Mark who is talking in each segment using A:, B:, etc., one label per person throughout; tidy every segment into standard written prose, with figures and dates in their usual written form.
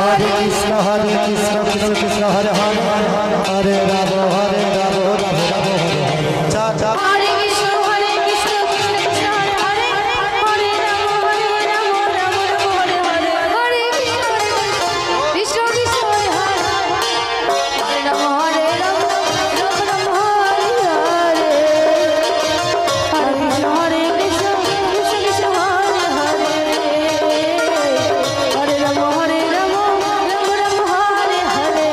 A: हरे कृष्ण कृष्ण कृष्ण हरे हरे हरे राम हरे राम राम राम हरे हरे चा चा
B: हरे कृष्ण कृष्ण कृष्ण हरे हरे हरे राम राम हरे हरे हरे कृष्ण कृष्ण हरे हरे हरे राम हरे राम राम राम हरे हरे हरे कृष्ण कृष्ण कृष्ण हरे हरे हरे राम हरे राम राम राम हरे हरे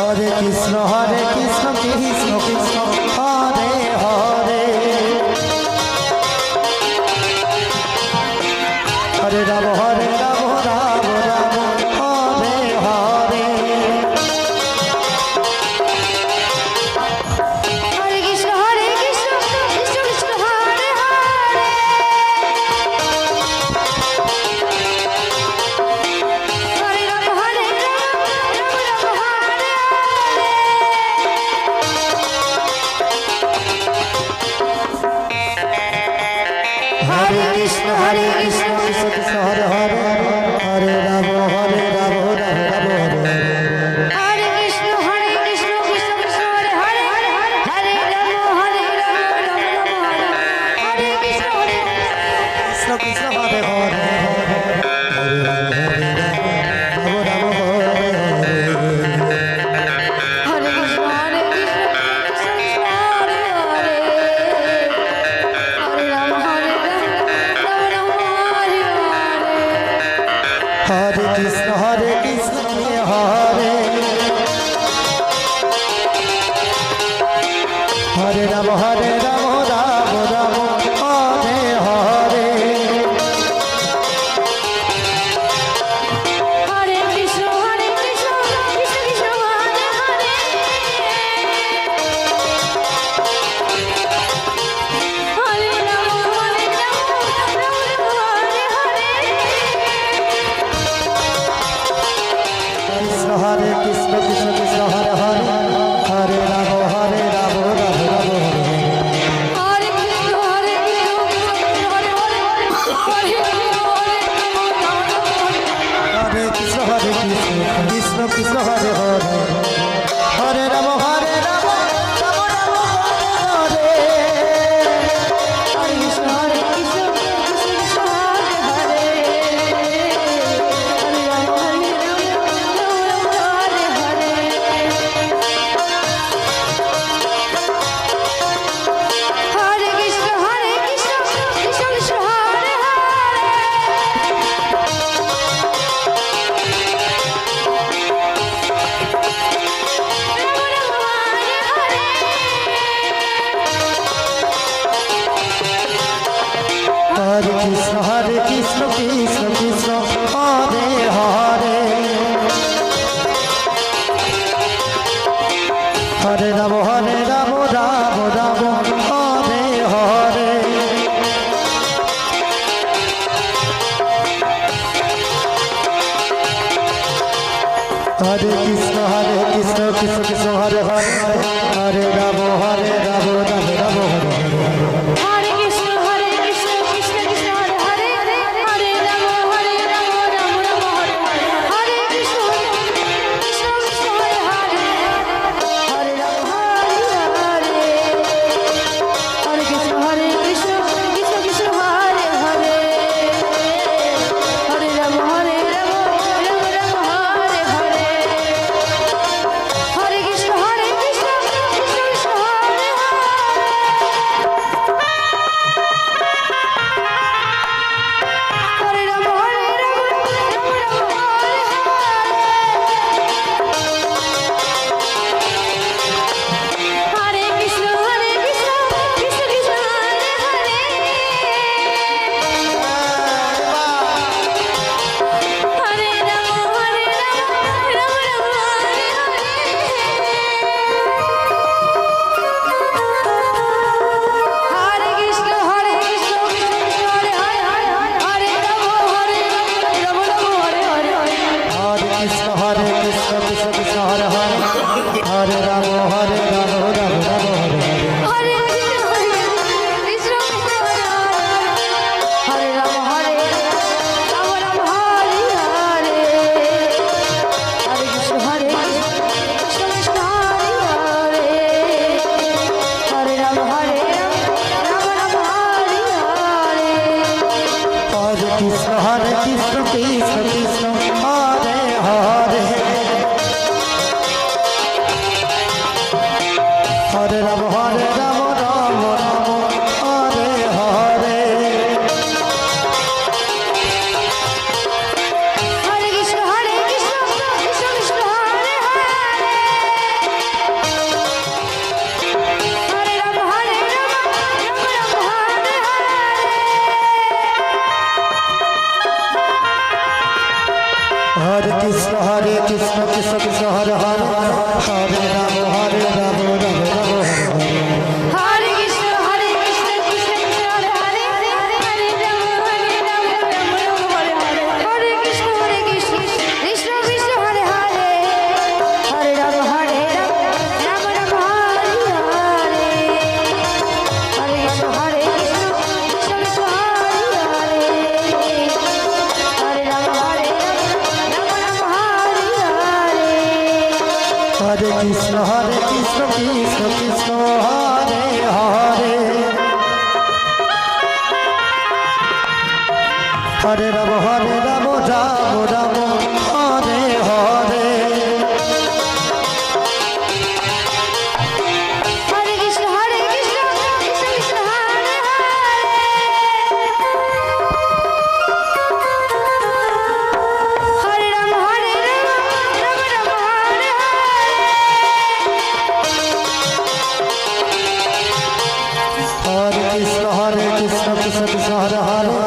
A: हरे कृष्ण कृष्ण कृष्ण हरे हरे हरे राम राम राम राम हरे हरे
B: हरे कृष्ण कृष्ण कृष्ण हरे हरे हरे राम राम राम हरे
A: हरे कृष्ण कृष्ण कृष्ण हरे हरे हरे राम राम राम राम हरे
B: हरे कृष्ण कृष्ण कृष्ण हरे हरे हरे राम राम राम हरे कृष्ण
A: कृष्ण हरे हरे हरे राम राम राम हरे हरे
B: हरे कृष्ण कृष्ण हरे हरे हरे राम राम हरे हरे
A: हरे कृष्ण हरे हरे राम राम राम हरे हरे
B: हरे कृष्ण कृष्ण कृष्ण हरे हरे हरे राम राम हरे हरे
A: कृष्ण कृष्ण हरे हरे हरे राम राम राम राम हरे
B: हरे कृष्ण हरे
A: हरे कृष्ण कृष्ण कृष्ण हरे हरे हरे राम राम राम राम हरे
B: हरे कृष्ण कृष्ण कृष्ण हरे हरे हरे राम राम हरे हरे हरे कृष्ण कृष्ण कृष्ण हरे
A: हरे कृष्ण कृष्ण कृष्ण हरे हरे हरे राम राम राम हरे हरे हरे कृष्ण कृष्ण कृष्ण हरे हरे हरे राम राम राम हरे हरे
B: हरे कृष्ण कृष्ण कृष्ण हरे हरे हरे राम राम राम हरे हरे कृष्ण कृष्ण हरे हरे हरे राम हरे कृष्ण कृष्ण कृष्ण हरे हरे हरे राम राम राम हरे हरे हरे कृष्ण कृष्ण कृष्ण
A: হরে কৃষ্ণ কৃষ্ণ কৃষ্ণ হরে হরে হরে রাম রাম রাম হরে হরে
B: হরে কৃষ্ণ কৃষ্ণ কৃষ্ণ হরে হরে হরে রাম রাম রাম হরে হরে
A: হরে কৃষ্ণ কৃষ্ণ কৃষ্ণ হরে হরে হরে রাম রাম রাম হরে
B: হরে কৃষ্ণ কৃষ্ণ কৃষ্ণ হরে হরে হরে রাম রাম হরে হরে হরে কৃষ্ণ কৃষ্ণ কৃষ্ণ হরে হরে হরে রাম রাম রাম রাম হরে হরে হরে কৃষ্ণ কৃষ্ণ কৃষ্ণ হরে হরে হরে রাম রাম রাম রাম হরে হরে
A: হরে কৃষ্ণ কৃষ্ণ কৃষ্ণ হরে হরে হরে রাম রাম রাম হরে হরে
B: হরে কৃষ্ণ কৃষ্ণ কৃষ্ণ হরে হরে হরে রাম রাম রাম হরে
A: হরে কৃষ্ণ কৃষ্ণ কৃষ্ণ হরে হরে